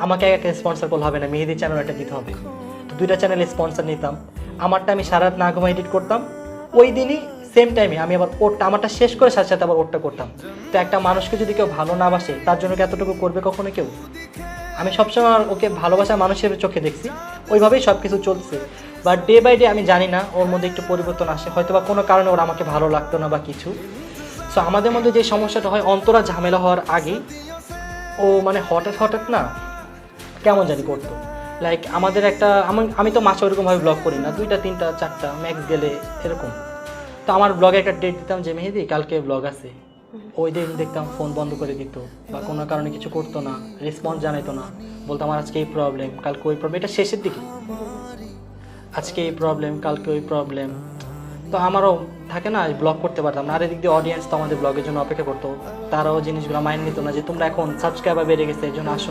আমাকে একটা স্পন্সর করলে হবে না, মেহেদি চ্যানেল একটা দিতে হবে। তো 2টা চ্যানেলে স্পন্সর নিতাম। আমারটা আমি সারা রাত না ঘুমাই এডিট করতাম, ওই দিনই সেম টাইমে আমি আবার ওরটা আমারটা শেষ করে সাথে সাথে আবার ওরটা করতাম। তো একটা মানুষকে যদি কেউ ভালো না বাসে তার জন্য কি এতটুকু করবে কখনো কেউ? আমি সবসময় ওকে ভালোবাসা মানুষের চোখে দেখছি, ওইভাবেই সব কিছু চলছে। বাট ডে বাই ডে আমি জানি না ওর মধ্যে একটু পরিবর্তন আসে, হয়তো বা কোনো কারণে ওর আমাকে ভালো লাগতো না বা কিছু। সো আমাদের মধ্যে যে সমস্যাটা হয় অন্তরা ঝামেলা হওয়ার আগেই ও মানে হঠাৎ হঠাৎ না কেমন জানি করতো। লাইক আমাদের একটা আমি তো মাসে ওরকমভাবে ব্লগ করি না, 2টা 3টা 4টা ম্যাক্স গেলে এরকম। তো আমার ব্লগে একটা ডেট দিতাম যে মেহেদি কালকে ব্লগ আছে, ওই দিন দেখতাম ফোন বন্ধ করে দিত বা কোনো কারণে কিছু করতো না, রেসপন্স জানাইতো না। বলতো আমার আজকে এই প্রবলেম, কালকে ওই প্রবলেম, এটা শেষের দিকে, আজকে এই প্রবলেম কালকে ওই প্রবলেম। তো আমারও থাকে না, ব্লগ করতে পারতাম না। আর এদিক দিয়ে অডিয়েন্স তো আমাদের ব্লগের জন্য অপেক্ষা করতো, তারাও জিনিসগুলো মাইন্ড নিত না যে তোমরা এখন সাবস্ক্রাইবার বেড়ে গেছে এই জন্য আসো